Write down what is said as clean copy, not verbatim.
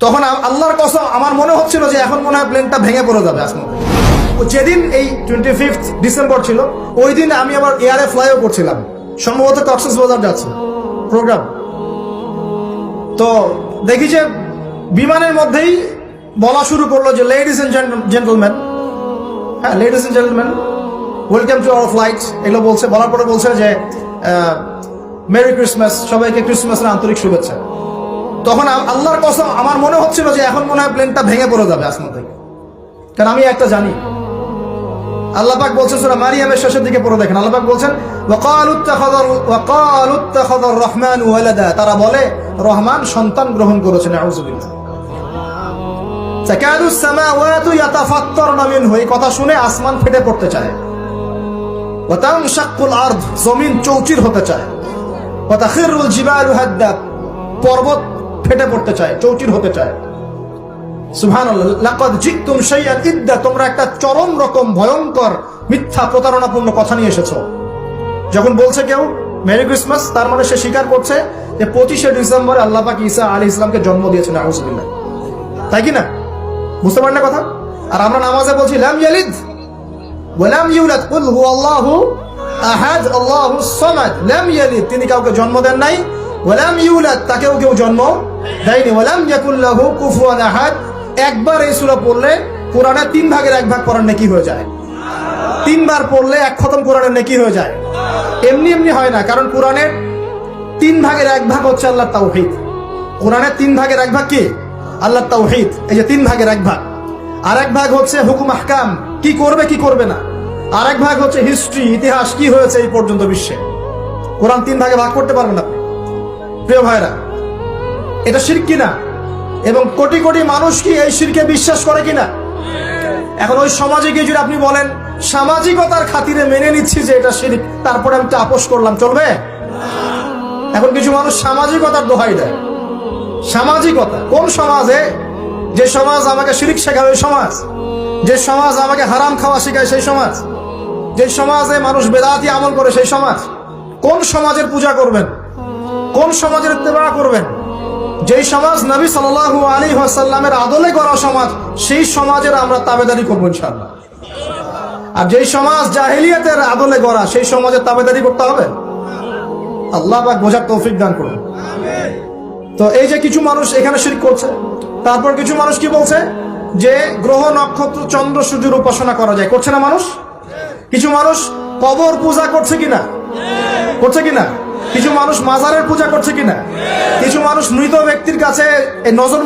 তখন আল্লাহর কসম আমার মনে হচ্ছিল যে এখন মনে হয় প্লেনটা ভেঙে পড়ে যাবে আসমান। যেদিন এই 25 ডিসেম্বর ছিল ওই দিন আমি আবার এয়ারে ফ্লাইও করছিলাম, সম্ভবত কক্সবাজার যাচ্ছে প্রোগ্রাম। তো দেখি যে বিমানের মধ্যেই বলা শুরু করলো যে লেডিস এন্ড জেন্টলম্যান, হ্যাঁ ladies and gentleman, welcome to our flight, এগুলো বলছে। বলার পরে বলছে যে মেরি ক্রিসমাস, সবাইকে ক্রিসমাসের আন্তরিক শুভেচ্ছা। তখন আল্লাহর কসম আমার মনে হচ্ছিল যে এখন মনে হয় প্লেনটা ভেঙে পড়ে যাবে আসমান থেকে, কারণ আমি একটা জানি। আল্লাহ পাক বলছেন সূরা মারিয়ামের শেষের দিকে পড়ে দেখেন, আল্লাহ পাক বলছেন ওয়াকালু ইত্তাখাযার রহমানু ওয়ালাদা, তারা বলে রহমান সন্তান গ্রহণ করেছেন। আউযুবিল্লাহ। তাকাদুস সামাওয়াতু ইয়াতাফাত্তারনা মিনহু, এই কথা শুনে আসমান ফেটে পড়তে চায়। ওয়া তানশাক্কুল আরদ, জমিন চৌচির হতে চায়। ওয়া তাখিরুল জিবালু হাদ্দা, পর্বত ফেটে পড়তে চায়, চৌচির হতে চায়। সুবহানাল্লাহ। লাকাদ জিতুম শাইআন ইদ্দা, তোমরা একটা চরম রকম ভয়ঙ্কর মিথ্যা প্রতারণাপূর্ণ কথা নিয়ে এসেছো। যখন বলছে কেউ মেরি ক্রিসমাস, তার মানে সে স্বীকার করছে যে 25শে ডিসেম্বরে আল্লাহ পাক ঈসা আলাইহিস সালামকে জন্ম দিয়েছেন। আউযুবিল্লাহ। তাই কি না? বুঝতে পারেন না কথা? আর আমরা নামাজে বলছি লাম ইয়ালিদ ওয়া লাম ইউলাদ কুল হুয়াল্লাহু আহাদ আল্লাহুস সামাদ। লাম ইয়ালিদ, তিনি কাউকে জন্ম দেন নাই, ওয়া লাম ইউলাদ, তাকেও কেউ জন্ম দেয়নি, ওয়া লাম ইয়াকুল লাহু কুফুয়ান আহাদ। একবার এই সূরা পড়লে কোরআনে 3 ভাগের 1 ভাগ পড়ার নেকি হয়ে যায়। 3 বার পড়লে 1 খতম কোরআনের নেকি হয়ে যায়। এমনি এমনি হয় না, কারণ কোরআনের 3 ভাগের 1 ভাগ হচ্ছে আল্লাহর তাওহীদ। কোরআনের 3 ভাগের 1 ভাগ কি? আল্লাহর তাওহীদ। এই যে 3 ভাগের 1 ভাগ। আর 1 ভাগ হচ্ছে হুকুম আহকাম, কি করবে কি করবে না। আর 1 ভাগ হচ্ছে হিস্ট্রি, ইতিহাস, কি হয়েছে এই পর্যন্ত বিশ্বে। কোরআন 3 ভাগে ভাগ করতে পারবেন আপনি। প্রিয় ভাইরা, এটা শিরক কিনা? এবং কোটি কোটি মানুষ কি এই শিরকে বিশ্বাস করে কিনা? এখন ওই সমাজে গিয়ে যদি আপনি বলেন সামাজিকতার খাতিরে মেনে নিচ্ছি যে এটা শিরক, তারপরে আমি আপোষ করলাম, চলবে? এখন কিছু মানুষ সামাজিকতার দোহাই দেয়। সামাজিকতা কোন সমাজে? যে সমাজ আমাকে শিরক শেখায় ওই সমাজ, যে সমাজ আমাকে হারাম খাওয়া শেখায় সেই সমাজ, যে সমাজে মানুষ বেদাতি আমল করে সেই সমাজ। কোন সমাজের পূজা করবেন? কোন সমাজের ইত্তেবা করবেন? যেই সমাজ নবী সাল্লাল্লাহু আলাইহি ওয়াসাল্লামের আদলে গড়া সমাজ, সেই সমাজের আমরা তাবেদারি করব ইনশাআল্লাহ। আর যেই সমাজ জাহেলিয়াতের আদলে গড়া, সেই সমাজের তাবেদারি করতে হবে। আল্লাহ পাক বোঝার তৌফিক দান করুন। তো এই যে কিছু মানুষ এখানে শিরক করছে, তারপর কিছু মানুষ কি বলছে যে গ্রহ নক্ষত্র চন্দ্র সূর্যের উপাসনা করা যায়, করছে না মানুষ? কিছু মানুষ কবর পূজা করছে কিনা? করছে কিনা? কিছু মানুষ মাজারের পূজা করছে কিনা? কিছু মানুষ মৃত ব্যক্তির কাছে নজর